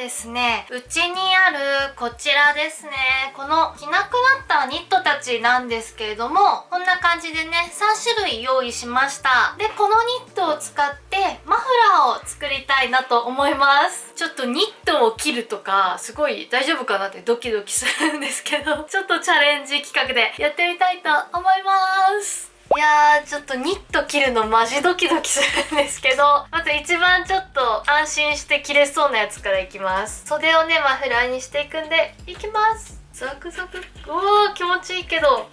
ですね、うちにあるこちらですね、この着なくなったニットたちなんですけれども、こんな感じでね3種類用意しました。でこのニットを使ってマフラーを作りたいなと思います。ちょっとニットを切るとかすごい大丈夫かなってドキドキするんですけど、ちょっとチャレンジ企画でやってみたいと思います。いやー、ちょっとニット着るのマジドキドキするんですけど、まず一番ちょっと安心して着れそうなやつからいきます。袖をねマフラーにしていくんでいきます。ザクザク。おー、気持ちいいけど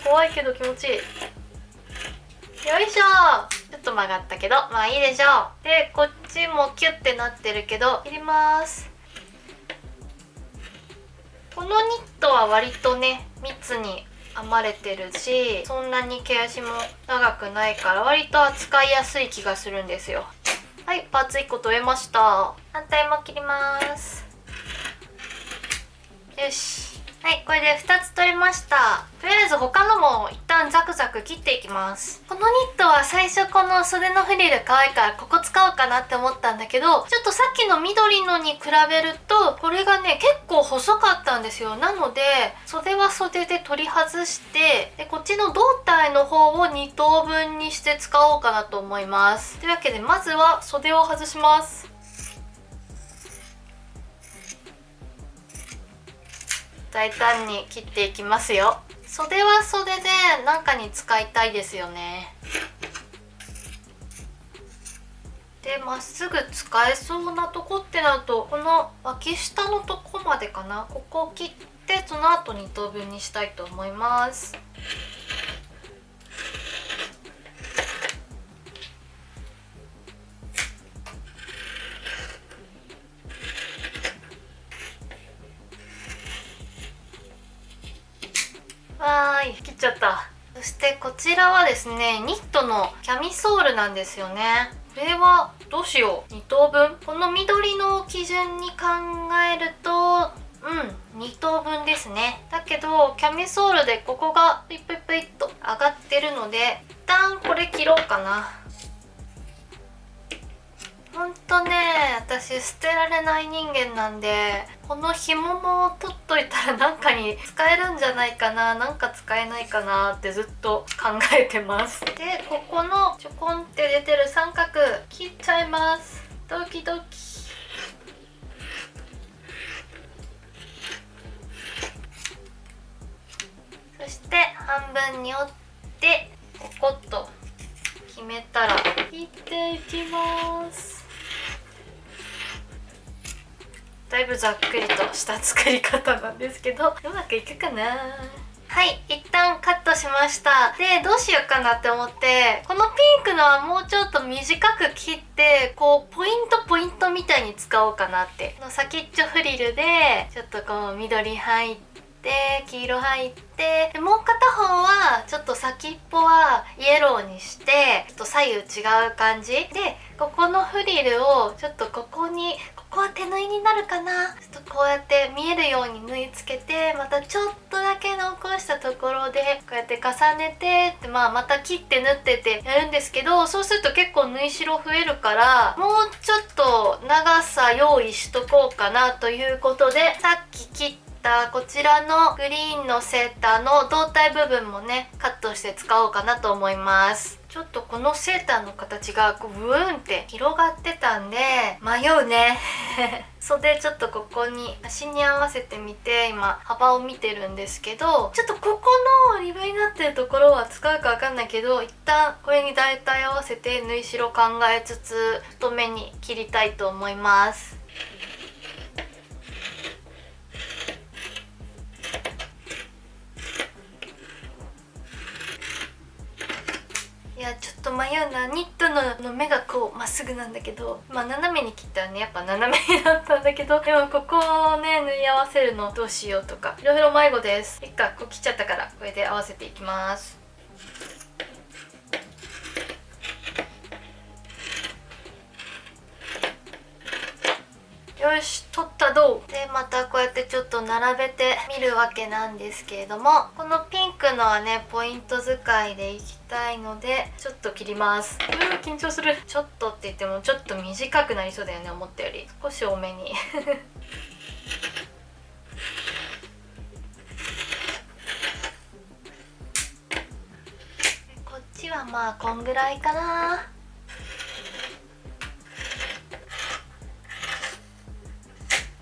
怖いけど気持ちいい。よいしょ。ちょっと曲がったけどまあいいでしょう。でこっちもキュッてなってるけど切ります。このニットは割とね密に編まれてるし、そんなに毛足も長くないから割と扱いやすい気がするんですよ。はい、パーツ1個取れました。反対も切ります。よし、はい、これで2つ取れました。とりあえず他のも一旦ザクザク切っていきます。このニットは最初この袖のフリル可愛いからここ使おうかなって思ったんだけど、ちょっとさっきの緑のに比べるとこれがね結構細かったんですよ。なので袖は袖で取り外して、でこっちの胴体の方を2等分にして使おうかなと思います。というわけでまずは袖を外します。大胆に切っていきますよ。袖は袖で何かに使いたいですよね。でまっすぐ使えそうなとこってなるとこの脇下のとこまでかな。ここを切ってその後2等分にしたいと思います。わーい、切っちゃった。そしてこちらはですねニットのキャミソールなんですよね。これはどうしよう。2等分、この緑の基準に考えると2等分ですね。だけどキャミソールでここがピッピッピッと上がってるので一旦これ切ろうかな。ほんとね、私捨てられない人間なんで、この紐も取っといたらなんかに使えるんじゃないかな、なんか使えないかなってずっと考えてます。でここのちょこんって出てる三角切っちゃいます。ドキドキ。そして半分に折ってポコッと決めたら切っていきます。だいぶざっくりとした作り方なんですけど、うまくいくかな。はい、一旦カットしました。でどうしようかなって思って、このピンクのはもうちょっと短く切ってこうポイントみたいに使おうかなって。この先っちょフリルでちょっとこう緑入って黄色入って、でもう片方はちょっと先っぽはイエローにしてちょっと左右違う感じで、ここのフリルをちょっとここは手縫いになるかな。ちょっとこうやって見えるように縫い付けて、またちょっとだけ残したところでこうやって重ねてって、また切って縫ってってやるんですけど、そうすると結構縫い代増えるからもうちょっと長さ用意しとこうかなということで、さっき切ったこちらのグリーンのセーターの胴体部分もねカットして使おうかなと思います。ちょっとこのセーターの形がこうブーンって広がってたんで迷うね袖ちょっとここに足に合わせてみて今幅を見てるんですけど、ちょっとここのリブになってるところは使うかわかんないけど、一旦これに大体合わせて縫い代考えつつ太めに切りたいと思います。いやちょっと迷うな。ニットの目がこうまっすぐなんだけど、斜めに切ったらねやっぱ斜めになったんだけど、でもここをね縫い合わせるのどうしようとかいろいろ迷子です。いっか、こう切っちゃったからこれで合わせていきます。よよし取ったどうで、またこうやってちょっと並べてみるわけなんですけれども、このピンクのはねポイント使いでいきたいのでちょっと切ります。緊張する。ちょっとって言ってもちょっと短くなりそうだよね、思ったより。少し多めにこっちはまあこんぐらいかな。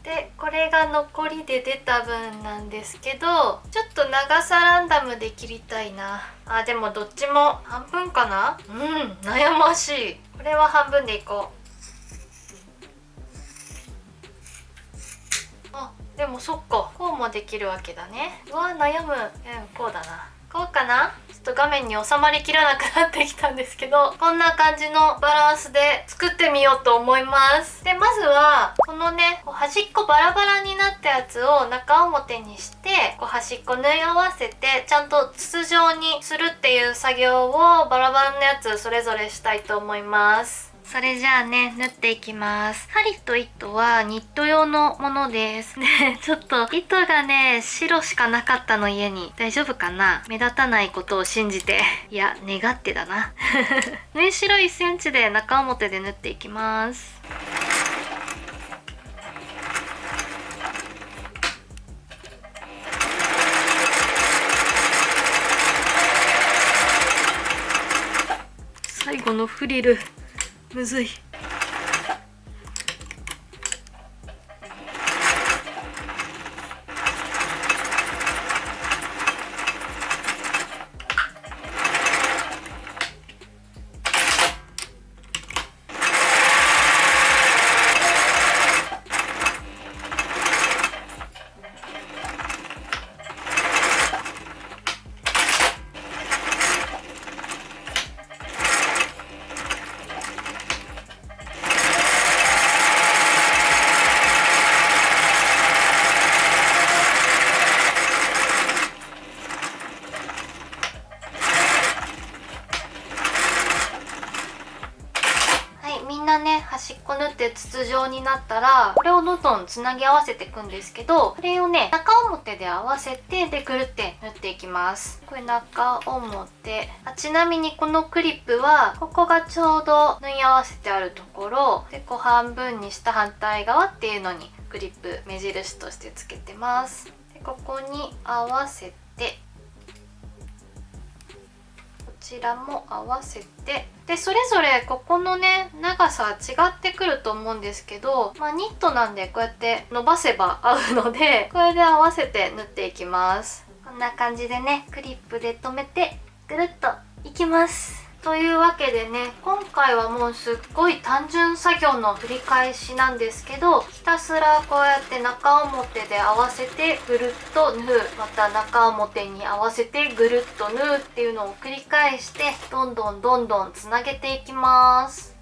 でこれが残りで出た分なんですけど、ちょっと長さランダムで切りたいな。あ、でもどっちも半分かな。悩ましい。これは半分でいこう。あ、でもそっか、こうもできるわけだね。うわ悩む。こうだな。こうかな。ちょっと画面に収まりきらなくなってきたんですけど、こんな感じのバランスで作ってみようと思います。でまずはこのね端っこバラバラになったやつを中表にして、端っこ縫い合わせてちゃんと筒状にするっていう作業をバラバラのやつそれぞれしたいと思います。それじゃあね、縫っていきます。針と糸はニット用のものです。で、ちょっと糸がね、白しかなかったの家に。大丈夫かな？目立たないことを信じて。いや、願ってだな。縫い代1センチで中表で縫っていきます。最後のフリル。むずい。端っこ縫って筒状になったらこれをどんどんつなぎ合わせていくんですけど、これをね中表で合わせてでくるって縫っていきます。これ中表。ちなみにこのクリップはここがちょうど縫い合わせてあるところで、こう半分にした反対側っていうのにクリップ目印としてつけてます。でここに合わせてこちらも合わせて、でそれぞれここのね長さ違ってくると思うんですけど、ニットなんでこうやって伸ばせば合うのでこれで合わせて縫っていきます。こんな感じでねクリップで留めてぐるっといきます。というわけでね、今回はもうすっごい単純作業の繰り返しなんですけど、ひたすらこうやって中表で合わせてぐるっと縫う、また中表に合わせてぐるっと縫うっていうのを繰り返してどんどんつなげていきます。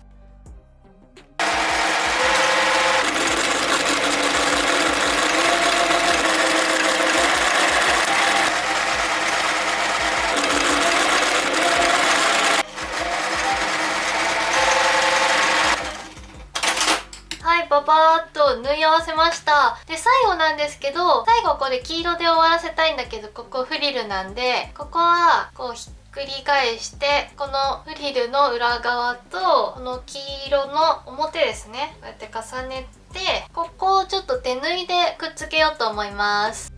ババーっと縫い合わせました。で最後なんですけど、最後これ黄色で終わらせたいんだけど、ここフリルなんでここはこうひっくり返して、このフリルの裏側とこの黄色の表ですね、こうやって重ねてここをちょっと手縫いでくっつけようと思います。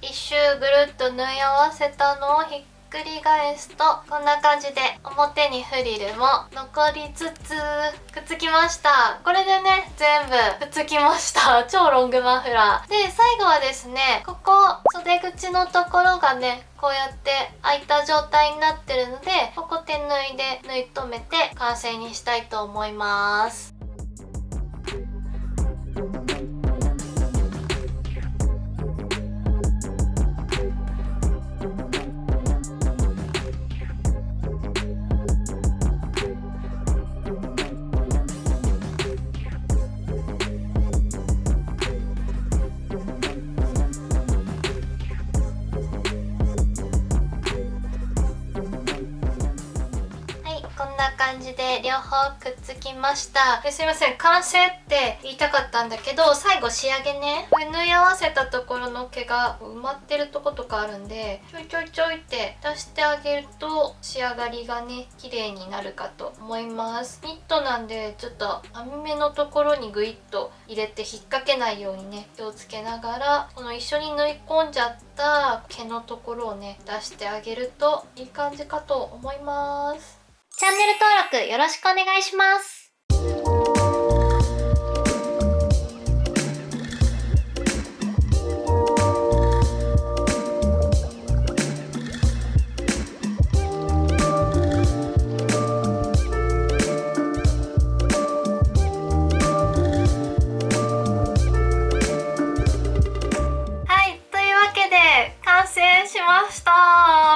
一周ぐるっと縫い合わせたのをひっくり返すとこんな感じで表にフリルも残りつつくっつきました。これでね全部くっつきました。超ロングマフラーで、最後はですね、ここ袖口のところがねこうやって開いた状態になってるので、ここ手縫いで縫い留めて完成にしたいと思います。両方くっつきました。すいません、完成って言いたかったんだけど、最後仕上げね、縫い合わせたところの毛が埋まってるとことかあるんで、ちょいちょいちょいって出してあげると仕上がりがね綺麗になるかと思います。ニットなんでちょっと網目のところにグイッと入れて引っ掛けないようにね気をつけながら、この一緒に縫い込んじゃった毛のところをね出してあげるといい感じかと思います。チャンネル登録よろしくお願いします。しました。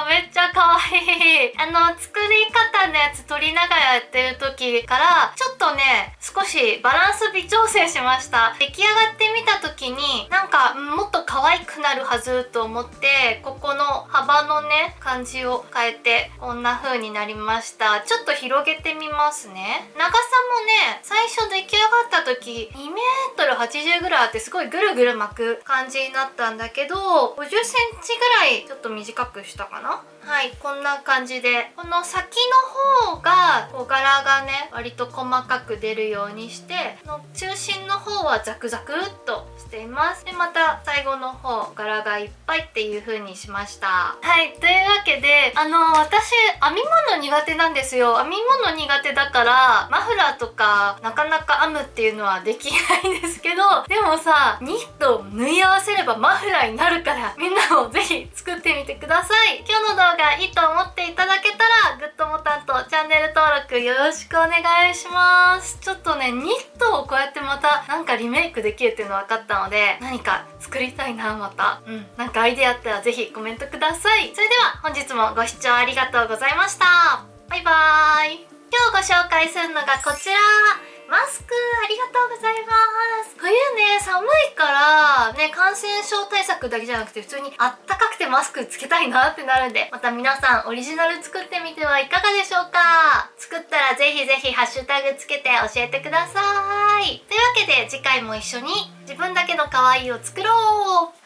めっちゃ可愛い。作り方のやつ撮りながらやってる時からちょっとね少しバランス微調整しました。出来上がってみた時になんかもっと可愛くなるはずと思って、ここの幅のね感じを変えてこんな風になりました。ちょっと広げてみますね。長さもね最初出来上がった時 2m80 ぐらいあって、すごいぐるぐる巻く感じになったんだけど、50センチぐらいちょっと短くしたかな。はい、こんな感じで、この先の方がこう柄がね割と細かく出るようにして、の中心の方はザクザクっとしています。でまた最後の方柄がいっぱいっていう風にしました。はい、というわけで私編み物苦手なんですよ。編み物苦手だからマフラーとかなかなか編むっていうのはできないんですけど、でもさニットを縫い合わせればマフラーになるから、みんなもぜひ作ってみてください。今日の動画いいと思っていただけたらグッドボタンとチャンネル登録よろしくお願いします。ちょっとねニットをこうやってまたなんかリメイクできるっていうの分かったので、何か作りたいなまた。なんかアイデアあったらぜひコメントください。それでは本日もご視聴ありがとうございました。バイバーイ。今日ご紹介するのがこちら、マスク。ありがとうございます。冬ね寒いからね、感染症対策だけじゃなくて普通にあったかくてマスクつけたいなってなるんで、また皆さんオリジナル作ってみてはいかがでしょうか。作ったらぜひぜひハッシュタグつけて教えてください。というわけで次回も一緒に自分だけの可愛いを作ろう。